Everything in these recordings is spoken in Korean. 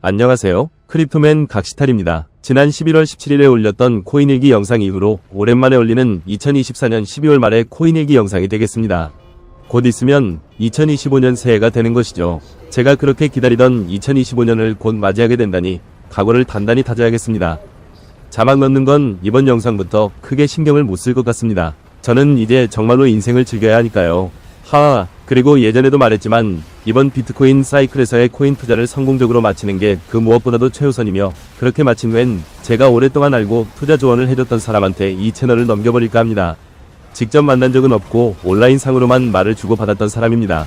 안녕하세요. 크립토맨 각시탈입니다. 지난 11월 17일에 올렸던 코인일기 영상 이후로 오랜만에 올리는 2024년 12월 말의 코인일기 영상이 되겠습니다. 곧 있으면 2025년 새해가 되는 것이죠. 제가 그렇게 기다리던 2025년을 곧 맞이하게 된다니 각오를 단단히 다져야겠습니다. 자막 넣는 건 이번 영상부터 크게 신경을 못 쓸 것 같습니다. 저는 이제 정말로 인생을 즐겨야 하니까요. 그리고 예전에도 말했지만 이번 비트코인 사이클에서의 코인 투자를 성공적으로 마치는 게 그 무엇보다도 최우선이며, 그렇게 마친 후엔 제가 오랫동안 알고 투자 조언을 해줬던 사람한테 이 채널을 넘겨버릴까 합니다. 직접 만난 적은 없고 온라인상으로만 말을 주고받았던 사람입니다.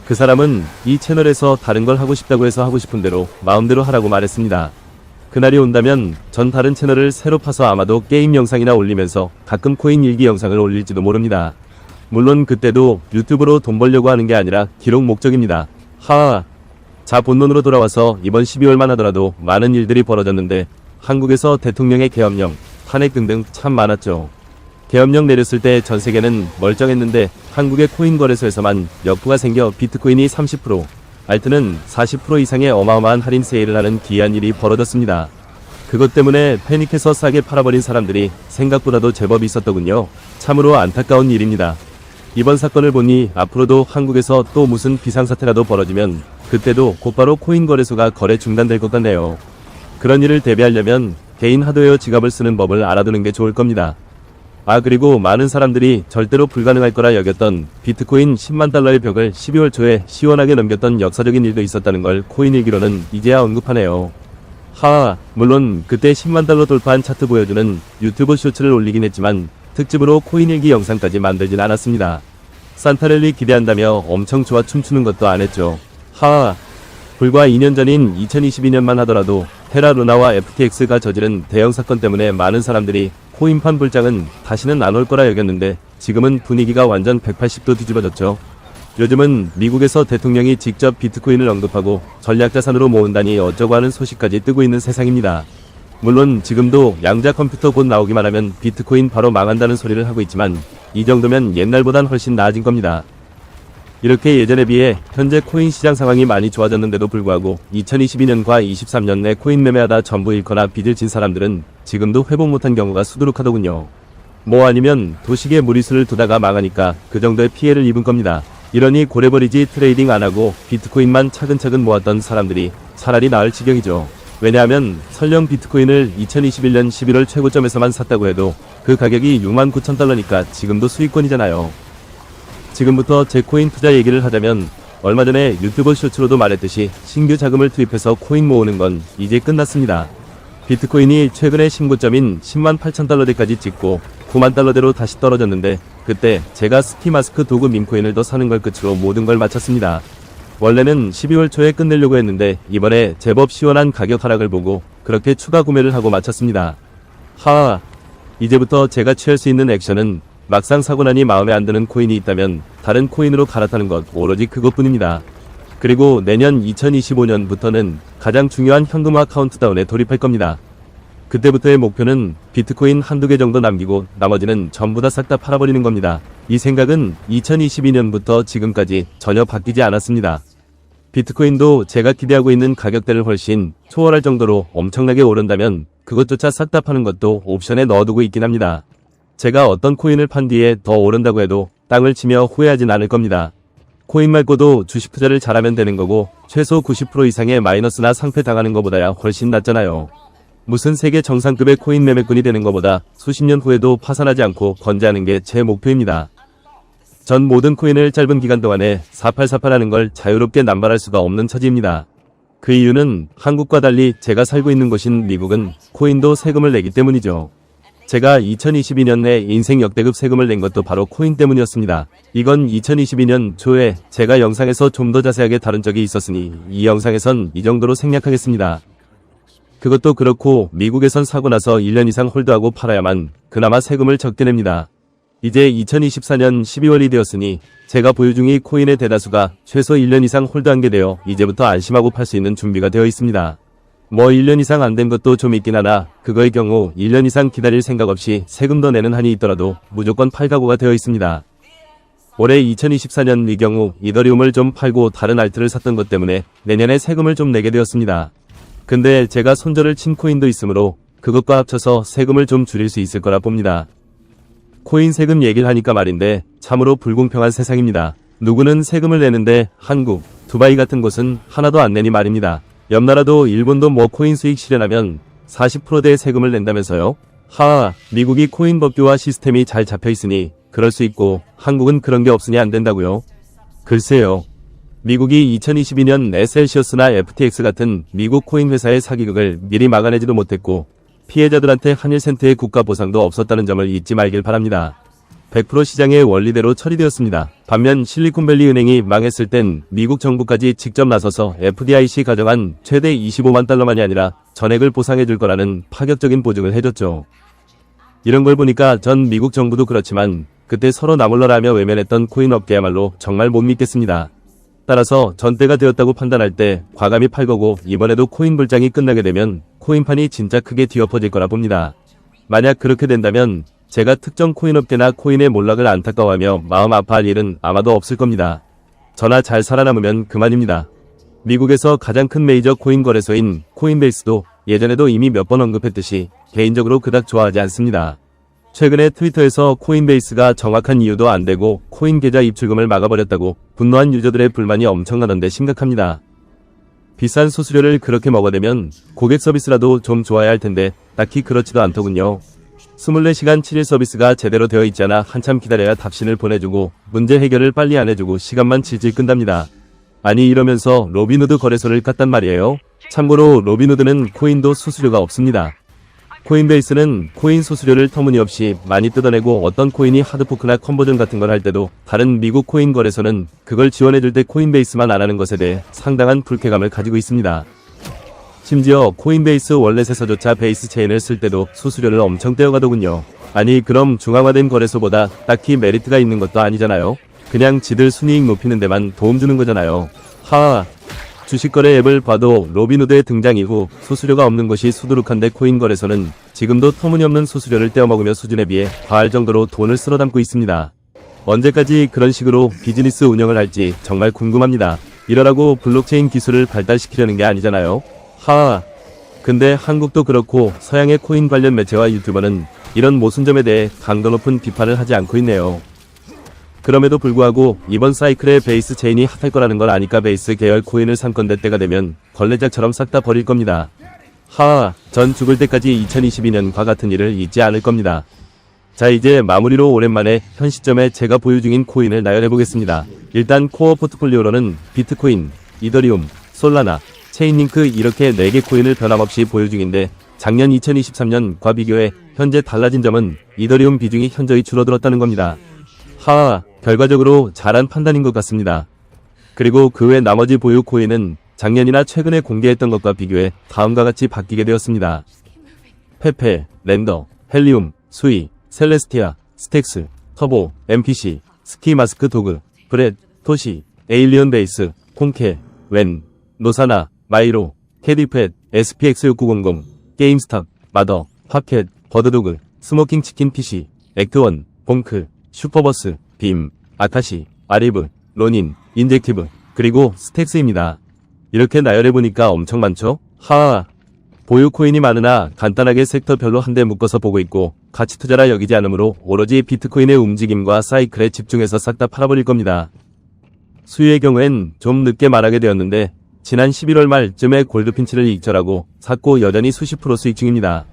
그 사람은 이 채널에서 다른 걸 하고 싶다고 해서 하고 싶은 대로 마음대로 하라고 말했습니다. 그날이 온다면 전 다른 채널을 새로 파서 아마도 게임 영상이나 올리면서 가끔 코인 일기 영상을 올릴지도 모릅니다. 물론 그때도 유튜브로 돈 벌려고 하는 게 아니라 기록 목적입니다. 자, 본론으로 돌아와서 이번 12월만 하더라도 많은 일들이 벌어졌는데, 한국에서 대통령의 계엄령, 탄핵 등등 참 많았죠. 계엄령 내렸을 때 전 세계는 멀쩡했는데 한국의 코인 거래소에서만 역부가 생겨 비트코인이 30%, 알트는 40% 이상의 어마어마한 할인 세일을 하는 기이한 일이 벌어졌습니다. 그것 때문에 패닉해서 싸게 팔아버린 사람들이 생각보다도 제법 있었더군요. 참으로 안타까운 일입니다. 이번 사건을 보니 앞으로도 한국에서 또 무슨 비상사태라도 벌어지면 그때도 곧바로 코인 거래소가 거래 중단될 것 같네요. 그런 일을 대비하려면 개인 하드웨어 지갑을 쓰는 법을 알아두는 게 좋을 겁니다. 그리고 많은 사람들이 절대로 불가능할 거라 여겼던 비트코인 10만 달러의 벽을 12월 초에 시원하게 넘겼던 역사적인 일도 있었다는 걸 코인일기로는 이제야 언급하네요. 물론 그때 10만 달러 돌파한 차트 보여주는 유튜브 쇼츠를 올리긴 했지만 특집으로 코인일기 영상까지 만들진 않았습니다. 산타랠리 기대한다며 엄청 좋아 춤추는 것도 안 했죠. 불과 2년 전인 2022년만 하더라도 테라 루나와 FTX가 저지른 대형 사건 때문에 많은 사람들이 코인판 불장은 다시는 안 올 거라 여겼는데, 지금은 분위기가 완전 180도 뒤집어졌죠. 요즘은 미국에서 대통령이 직접 비트코인을 언급하고 전략자산으로 모은다니 어쩌고 하는 소식까지 뜨고 있는 세상입니다. 물론 지금도 양자 컴퓨터 곧 나오기만 하면 비트코인 바로 망한다는 소리를 하고 있지만, 이 정도면 옛날보단 훨씬 나아진 겁니다. 이렇게 예전에 비해 현재 코인 시장 상황이 많이 좋아졌는데도 불구하고 2022년과 23년 내 코인 매매하다 전부 잃거나 빚을 진 사람들은 지금도 회복 못한 경우가 수두룩하더군요. 아니면 도식에 무리수를 두다가 망하니까 그 정도의 피해를 입은 겁니다. 이러니 고래버리지 트레이딩 안하고 비트코인만 차근차근 모았던 사람들이 차라리 나을 지경이죠. 왜냐하면 설령 비트코인을 2021년 11월 최고점에서만 샀다고 해도 그 가격이 69,000달러니까 지금도 수익권이잖아요. 지금부터 제 코인 투자 얘기를 하자면, 얼마 전에 유튜버 쇼츠로도 말했듯이 신규 자금을 투입해서 코인 모으는 건 이제 끝났습니다. 비트코인이 최근에 신고점인 10만 8,000달러대까지 찍고 9만 달러대로 다시 떨어졌는데, 그때 제가 스키마스크 도구 밈코인을 더 사는 걸 끝으로 모든 걸 마쳤습니다. 원래는 12월 초에 끝내려고 했는데 이번에 제법 시원한 가격 하락을 보고 그렇게 추가 구매를 하고 마쳤습니다. 이제부터 제가 취할 수 있는 액션은 막상 사고 나니 마음에 안 드는 코인이 있다면 다른 코인으로 갈아타는 것, 오로지 그것뿐입니다. 그리고 내년 2025년부터는 가장 중요한 현금화 카운트다운에 돌입할 겁니다. 그때부터의 목표는 비트코인 한두 개 정도 남기고 나머지는 전부 다 싹 다 팔아버리는 겁니다. 이 생각은 2022년부터 지금까지 전혀 바뀌지 않았습니다. 비트코인도 제가 기대하고 있는 가격대를 훨씬 초월할 정도로 엄청나게 오른다면 그것조차 싹 다 파는 것도 옵션에 넣어두고 있긴 합니다. 제가 어떤 코인을 판 뒤에 더 오른다고 해도 땅을 치며 후회하진 않을 겁니다. 코인 말고도 주식 투자를 잘하면 되는 거고, 최소 90% 이상의 마이너스나 상패 당하는 것보다야 훨씬 낫잖아요. 무슨 세계 정상급의 코인 매매꾼이 되는 것보다 수십 년 후에도 파산하지 않고 건재하는 게 제 목표입니다. 전 모든 코인을 짧은 기간 동안에 4848하는 걸 자유롭게 남발할 수가 없는 처지입니다. 그 이유는 한국과 달리 제가 살고 있는 곳인 미국은 코인도 세금을 내기 때문이죠. 제가 2022년 내 인생 역대급 세금을 낸 것도 바로 코인 때문이었습니다. 이건 2022년 초에 제가 영상에서 좀 더 자세하게 다룬 적이 있었으니 이 영상에선 이 정도로 생략하겠습니다. 그것도 그렇고 미국에선 사고 나서 1년 이상 홀드하고 팔아야만 그나마 세금을 적게 냅니다. 이제 2024년 12월이 되었으니 제가 보유 중인 코인의 대다수가 최소 1년 이상 홀드한 게 되어 이제부터 안심하고 팔 수 있는 준비가 되어 있습니다. 1년 이상 안 된 것도 좀 있긴 하나, 그거의 경우 1년 이상 기다릴 생각 없이 세금 더 내는 한이 있더라도 무조건 팔 각오가 되어 있습니다. 올해 2024년 이 경우 이더리움을 좀 팔고 다른 알트를 샀던 것 때문에 내년에 세금을 좀 내게 되었습니다. 근데 제가 손절을 친 코인도 있으므로 그것과 합쳐서 세금을 좀 줄일 수 있을 거라 봅니다. 코인 세금 얘기를 하니까 말인데 참으로 불공평한 세상입니다. 누구는 세금을 내는데 한국, 두바이 같은 곳은 하나도 안 내니 말입니다. 옆 나라도 일본도 뭐 코인 수익 실현하면 40%대의 세금을 낸다면서요? 하하, 미국이 코인 법규와 시스템이 잘 잡혀 있으니 그럴 수 있고 한국은 그런 게 없으니 안 된다고요? 글쎄요. 미국이 2022년 셀시어스나 FTX 같은 미국 코인 회사의 사기극을 미리 막아내지도 못했고 피해자들한테 한 1센트의 국가 보상도 없었다는 점을 잊지 말길 바랍니다. 100% 시장의 원리대로 처리되었습니다. 반면 실리콘밸리 은행이 망했을 땐 미국 정부까지 직접 나서서 FDIC 가정한 최대 25만 달러만이 아니라 전액을 보상해줄 거라는 파격적인 보증을 해줬죠. 이런 걸 보니까 전 미국 정부도 그렇지만 그때 서로 나몰라라며 외면했던 코인 업계야말로 정말 못 믿겠습니다. 따라서 전때가 되었다고 판단할 때 과감히 팔 거고 이번에도 코인 불장이 끝나게 되면 코인판이 진짜 크게 뒤엎어질 거라 봅니다. 만약 그렇게 된다면 제가 특정 코인 업계나 코인의 몰락을 안타까워하며 마음 아파할 일은 아마도 없을 겁니다. 저나 잘 살아남으면 그만입니다. 미국에서 가장 큰 메이저 코인 거래소인 코인베이스도 예전에도 이미 몇 번 언급했듯이 개인적으로 그닥 좋아하지 않습니다. 최근에 트위터에서 코인베이스가 정확한 이유도 안 되고 코인 계좌 입출금을 막아버렸다고 분노한 유저들의 불만이 엄청나던데 심각합니다. 비싼 수수료를 그렇게 먹어대면 고객 서비스라도 좀 좋아야 할 텐데 딱히 그렇지도 않더군요. 24시간 7일 서비스가 제대로 되어 있잖아 한참 기다려야 답신을 보내주고 문제 해결을 빨리 안 해주고 시간만 질질 끈답니다. 아니 이러면서 로빈후드 거래소를 깠단 말이에요. 참고로 로빈후드는 코인도 수수료가 없습니다. 코인베이스는 코인 수수료를 터무니없이 많이 뜯어내고 어떤 코인이 하드포크나 컨버전 같은 걸 할 때도 다른 미국 코인 거래소는 그걸 지원해줄 때 코인베이스만 안 하는 것에 대해 상당한 불쾌감을 가지고 있습니다. 심지어 코인베이스 월렛에서조차 베이스 체인을 쓸 때도 수수료를 엄청 떼어가더군요. 아니 그럼 중앙화된 거래소보다 딱히 메리트가 있는 것도 아니잖아요. 그냥 지들 순이익 높이는 데만 도움 주는 거잖아요. 하하. 주식거래 앱을 봐도 로빈후드의 등장 이후 수수료가 없는 것이 수두룩한데 코인 거래소는 지금도 터무니없는 수수료를 떼어먹으며 수준에 비해 과할 정도로 돈을 쓸어 담고 있습니다. 언제까지 그런 식으로 비즈니스 운영을 할지 정말 궁금합니다. 이러라고 블록체인 기술을 발달시키려는 게 아니잖아요. 하하. 근데 한국도 그렇고 서양의 코인 관련 매체와 유튜버는 이런 모순점에 대해 강도 높은 비판을 하지 않고 있네요. 그럼에도 불구하고 이번 사이클에 베이스 체인이 핫할 거라는 걸 아니까 베이스 계열 코인을 산 건데 때가 되면 걸레짝처럼 싹 다 버릴 겁니다. 하하, 전 죽을 때까지 2022년과 같은 일을 잊지 않을 겁니다. 자 이제 마무리로 오랜만에 현 시점에 제가 보유 중인 코인을 나열해보겠습니다. 일단 코어 포트폴리오로는 비트코인, 이더리움, 솔라나, 체인링크 이렇게 4개 코인을 변함없이 보유 중인데 작년 2023년과 비교해 현재 달라진 점은 이더리움 비중이 현저히 줄어들었다는 겁니다. 하하, 결과적으로 잘한 판단인 것 같습니다. 그리고 그 외 나머지 보유 코인은 작년이나 최근에 공개했던 것과 비교해 다음과 같이 바뀌게 되었습니다. 페페, 랜더, 헬리움, 수이, 셀레스티아, 스택스, 터보, MPC, 스키마스크 도그, 브렛, 토시, 에일리언 베이스, 콩케, 웬, 노사나, 마이로, 캐디팻, SPX6900, 게임스탑, 마더, 화켓, 버드도그, 스모킹치킨 PC, 액트원, 봉크, 슈퍼버스, 빔, 아카시, 아리브, 로닌, 인젝티브, 그리고 스택스입니다. 이렇게 나열해보니까 엄청 많죠? 하하. 보유 코인이 많으나 간단하게 섹터별로 한데 묶어서 보고 있고 가치 투자라 여기지 않으므로 오로지 비트코인의 움직임과 사이클에 집중해서 싹 다 팔아버릴 겁니다. 수요의 경우엔 좀 늦게 말하게 되었는데 지난 11월 말쯤에 골드핀치를 익절하고 샀고 여전히 수십 프로 수익 중입니다.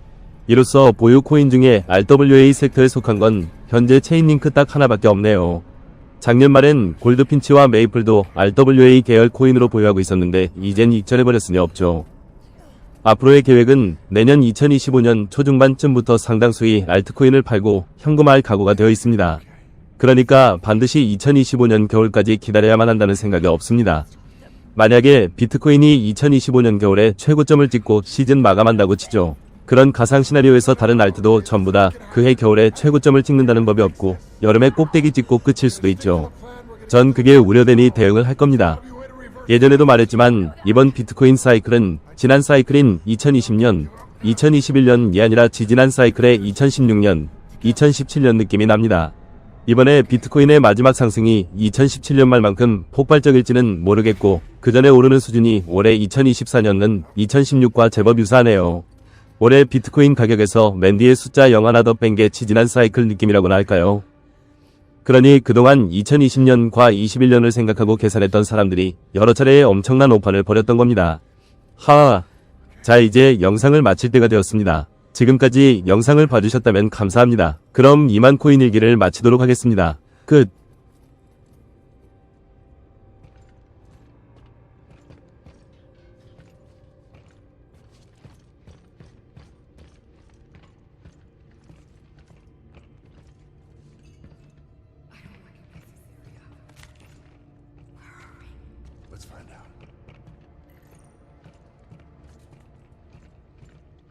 이로써 보유 코인 중에 RWA 섹터에 속한 건 현재 체인링크 딱 하나밖에 없네요. 작년 말엔 골드핀치와 메이플도 RWA 계열 코인으로 보유하고 있었는데 이젠 익절해버렸으니 없죠. 앞으로의 계획은 내년 2025년 초중반쯤부터 상당수의 알트코인을 팔고 현금화할 각오가 되어 있습니다. 그러니까 반드시 2025년 겨울까지 기다려야만 한다는 생각이 없습니다. 만약에 비트코인이 2025년 겨울에 최고점을 찍고 시즌 마감한다고 치죠. 그런 가상 시나리오에서 다른 알트도 전부 다 그해 겨울에 최고점을 찍는다는 법이 없고 여름에 꼭대기 찍고 끝일 수도 있죠. 전 그게 우려되니 대응을 할 겁니다. 예전에도 말했지만 이번 비트코인 사이클은 지난 사이클인 2020년, 2021년이 아니라 지지난 사이클의 2016년, 2017년 느낌이 납니다. 이번에 비트코인의 마지막 상승이 2017년 말만큼 폭발적일지는 모르겠고 그 전에 오르는 수준이 올해 2024년은 2016과 제법 유사하네요. 올해 비트코인 가격에서 맨디의 숫자 0 하나 더 뺀 게 지지난 사이클 느낌이라고나 할까요? 그러니 그동안 2020년과 21년을 생각하고 계산했던 사람들이 여러 차례의 엄청난 오판을 벌였던 겁니다. 자, 이제 영상을 마칠 때가 되었습니다. 지금까지 영상을 봐주셨다면 감사합니다. 그럼 이만 코인 일기를 마치도록 하겠습니다. 끝.